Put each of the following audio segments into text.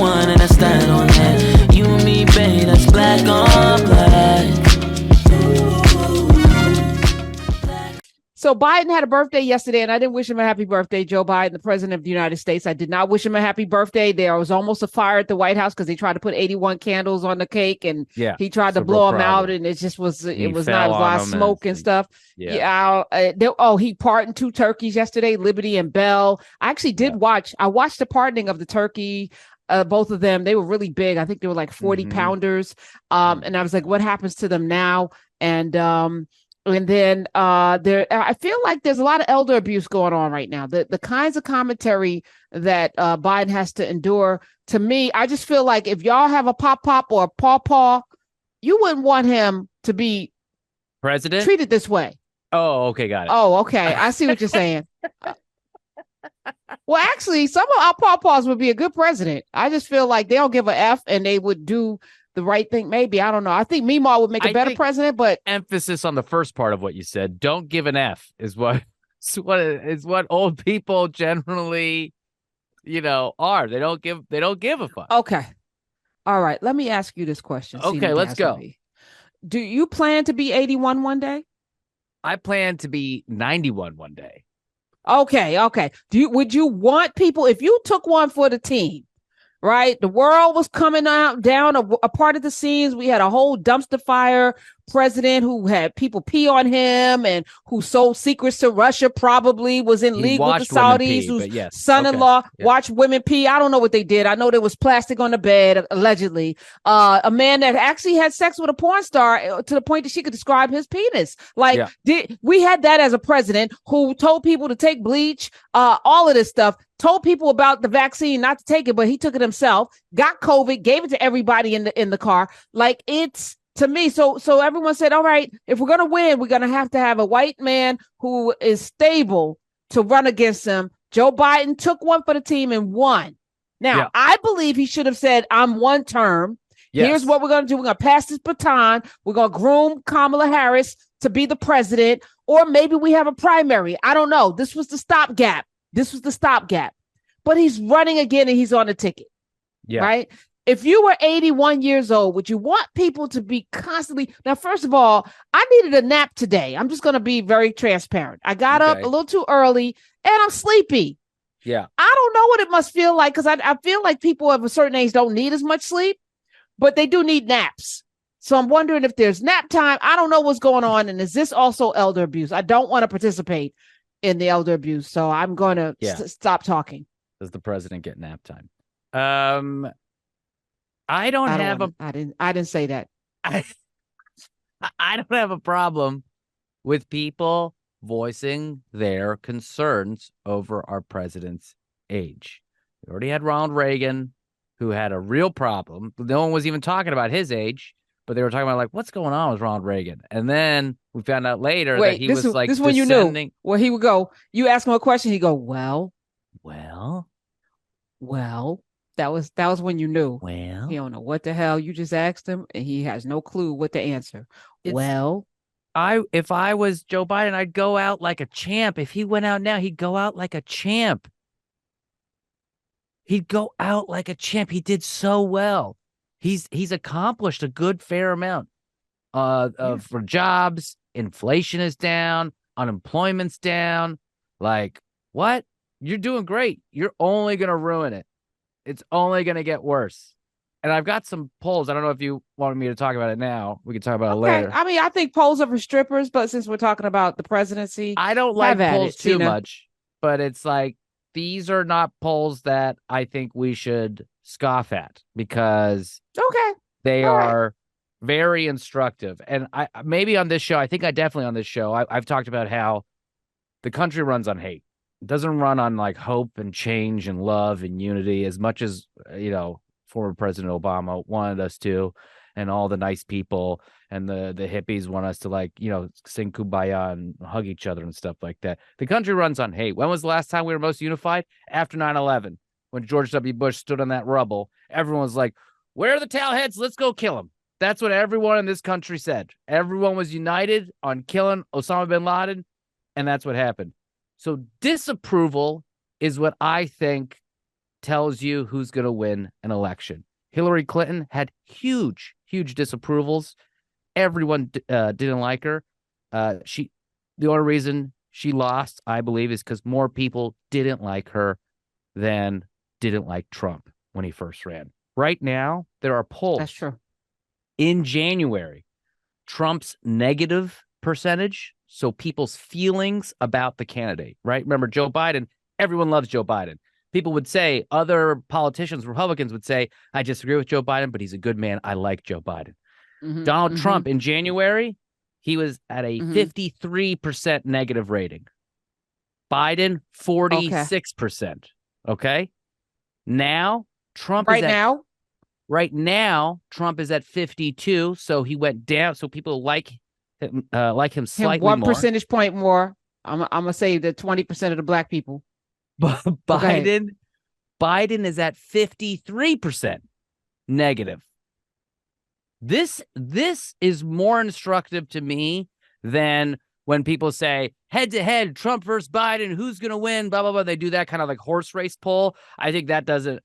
one and I stand on that. You and me, babe, that's black on black. So Biden had a birthday yesterday, and I didn't wish him a happy birthday, Joe Biden, the president of the United States. I did not wish him a happy birthday. There was almost a fire at the White House because he tried to put 81 candles on the cake, and he tried to blow them out, and it just was, it was not, it was a lot of smoke and stuff. He pardoned 2 turkeys yesterday, Liberty and Bell. I actually did watch the pardoning of the turkey. Both of them, they were really big. I think they were like 40 pounders. And I was like, what happens to them now? And then I feel like there's a lot of elder abuse going on right now. The kinds of commentary that Biden has to endure, to me, I just feel like if y'all have a pop or a paw, you wouldn't want him to be president treated this way. Oh, okay, got it. Oh, okay, I see what you're saying. Well, actually, some of our paws would be a good president. I just feel like they don't give a F and they would do the right thing. Maybe, I don't know. I think Meemaw would make a better president, but emphasis on the first part of what you said. Don't give an F is what old people generally, are. They don't give a fuck. Okay. All right. Let me ask you this question. Okay, let's go. Do you plan to be 81 one day? I plan to be 91 one day. Okay. Would you want people, if you took one for the team, right? The world was coming down a part of the scenes. We had a whole dumpster fire president who had people pee on him and who sold secrets to Russia, probably was in league with the Saudis, whose son-in-law watched women pee. I don't know what they did. I know there was plastic on the bed, allegedly. A man that actually had sex with a porn star to the point that she could describe his penis. We had that as a president who told people to take bleach, all of this stuff. Told people about the vaccine not to take it, but he took it himself, got COVID, gave it to everybody in the car. Like, it's, to me, so everyone said, all right, if we're going to win, we're going to have a white man who is stable to run against him. Joe Biden took one for the team and won. Now, I believe he should have said, I'm one term. Yes. Here's what we're going to do. We're going to pass this baton. We're going to groom Kamala Harris to be the president, or maybe we have a primary. I don't know. This was the stopgap. But he's running again and he's on the ticket. Yeah. Right? If you were 81 years old, would you want people to be constantly... Now, first of all, I needed a nap today. I'm just going to be very transparent. I got up a little too early and I'm sleepy. Yeah. I don't know what it must feel like, because I feel like people of a certain age don't need as much sleep, but they do need naps. So I'm wondering if there's nap time. I don't know what's going on. And is this also elder abuse? I don't want to participate in the elder abuse, so I'm going to stop talking. Does the president get nap time? I didn't say that. I don't have a problem with people voicing their concerns over our president's age. We already had Ronald Reagan, who had a real problem. No one was even talking about his age, but they were talking about, like, what's going on with Ronald Reagan? And then we found out later that he was like, this is when you knew. Well, he would go, you ask him a question, he'd go, well. That was when you knew. Well, he don't know what the hell you just asked him, and he has no clue what to answer. If I was Joe Biden, I'd go out like a champ. If he went out now, he'd go out like a champ. He did so well. He's accomplished a good fair amount for jobs. Inflation is down. Unemployment's down. Like, what? You're doing great. You're only going to ruin it. It's only going to get worse. And I've got some polls. I don't know if you wanted me to talk about it now. We can talk about it later. I mean, I think polls are for strippers, but since we're talking about the presidency, I don't like polls too much, but it's like, these are not polls that I think we should scoff at, because they are very instructive. And I maybe on this show, I think I definitely on this show, I've talked about how the country runs on hate. It doesn't run on like hope and change and love and unity, as much as, former President Obama wanted us to, and all the nice people and the hippies want us to, like, sing Kumbaya and hug each other and stuff like that. The country runs on hate. When was the last time we were most unified? After 9/11, when George W. Bush stood on that rubble, everyone was like, where are the towelheads? Let's go kill them. That's what everyone in this country said. Everyone was united on killing Osama bin Laden, and that's what happened. So disapproval is what I think tells you who's going to win an election. Hillary Clinton had huge disapprovals. Everyone didn't like her. The only reason she lost, I believe, is because more people didn't like her than didn't like Trump when he first ran. Right now, there are polls. That's true. In January, Trump's negative percentage, so people's feelings about the candidate, right? Remember, Joe Biden, everyone loves Joe Biden. People would say, other politicians, Republicans would say, I disagree with Joe Biden, but he's a good man. I like Joe Biden. Donald Trump in January, he was at a 53% negative rating. Biden, 46%. Okay. Now, Trump right now, Trump is at 52. So he went down. So people like him slightly one more. Percentage point more. I'm gonna say that 20% of the black people. But Biden is at 53% negative. This is more instructive to me than when people say head to head, Trump versus Biden, who's going to win, blah, blah, blah. They do that kind of like horse race poll. I think that doesn't.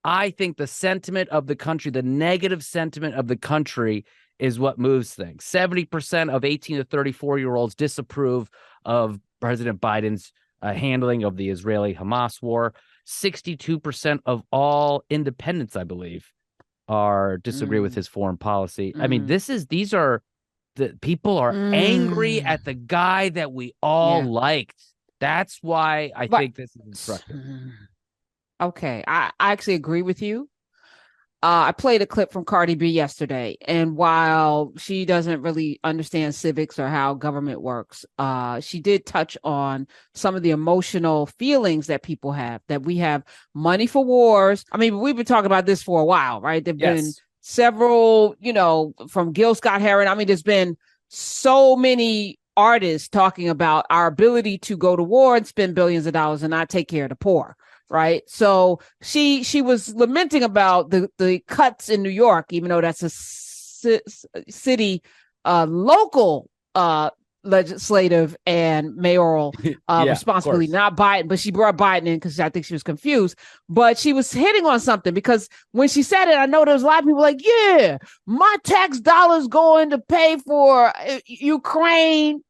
I think the sentiment of the country, the negative sentiment of the country is what moves things. 70% of 18 to 34-year-olds disapprove of President Biden's handling of the Israeli-Hamas war. 62% of all independents, I believe, disagree with his foreign policy. I mean, the people are angry at the guy that we all liked. That's why I think this is instructive. Okay, I actually agree with you. I played a clip from Cardi B yesterday, and while she doesn't really understand civics or how government works, she did touch on some of the emotional feelings that people have, that we have money for wars. I mean, we've been talking about this for a while, right? There've been several, from Gil Scott-Heron. I mean, there's been so many artists talking about our ability to go to war and spend billions of dollars and not take care of the poor. Right. So she was lamenting about the cuts in New York, even though that's a city, local legislative and mayoral responsibility, not Biden. But she brought Biden in because I think she was confused. But she was hitting on something, because when she said it, I know there was a lot of people like, yeah, my tax dollars going to pay for Ukraine,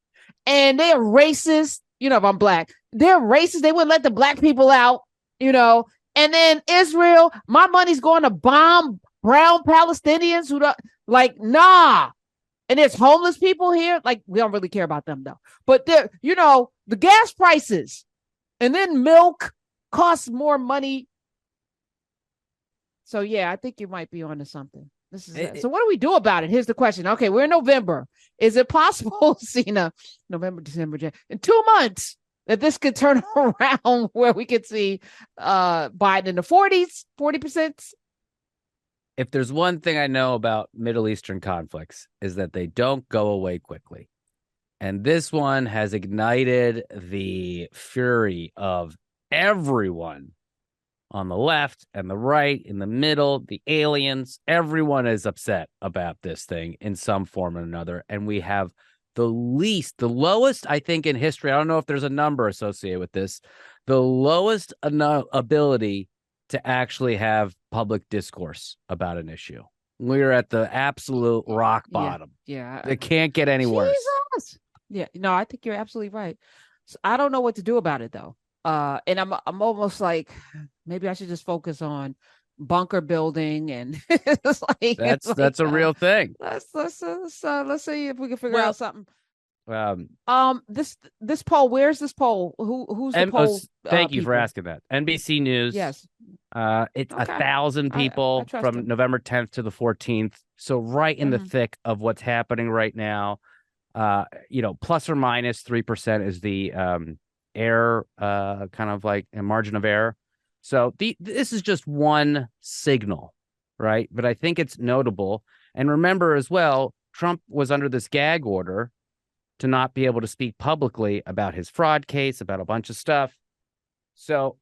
and they're racist. If I'm black, they're racist. They wouldn't let the black people out. And then Israel, my money's going to bomb brown Palestinians who don't nah. And there's homeless people here. We don't really care about them though. But the gas prices, and then milk costs more money. So yeah, I think you might be onto something. This is so what do we do about it? Here's the question. Okay, we're in November. Is it possible, Cena, November, December, January, in 2 months, that this could turn around where we could see Biden in the 40%? If there's one thing I know about Middle Eastern conflicts, is that they don't go away quickly. And this one has ignited the fury of everyone on the left and the right, in the middle, the aliens. Everyone is upset about this thing in some form or another. And we have the lowest, I think, in history. I don't know if there's a number associated with this. The lowest ability to actually have public discourse about an issue. We're at the absolute rock bottom. Yeah. It can't get any worse. Yeah. No, I think you're absolutely right. So I don't know what to do about it though. And I'm almost like, maybe I should just focus on bunker building, and that's a real thing. Let's see if we can figure out something. This poll, where's this poll? Who's the poll? Thank you for asking that. NBC News. Yes. It's 1,000 people from November 10th to the 14th. So right in the thick of what's happening right now. Plus or minus 3% is the error, kind of like a margin of error. So this is just one signal, right? But I think it's notable. And remember as well, Trump was under this gag order to not be able to speak publicly about his fraud case, about a bunch of stuff. So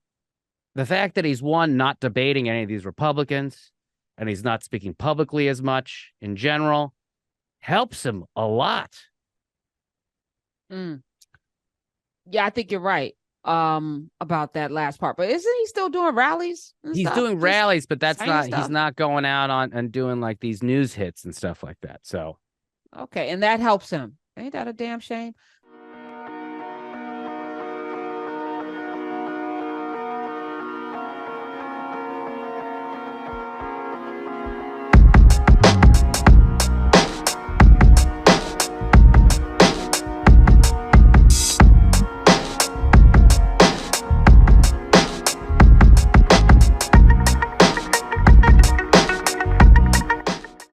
the fact that he's not debating any of these Republicans, and he's not speaking publicly as much in general, helps him a lot. Yeah, I think you're right. about that last part. But isn't he still doing rallies? He's doing rallies, but that's not. He's not going out on and doing like these news hits and stuff like that. So okay, and that helps him. Ain't that a damn shame?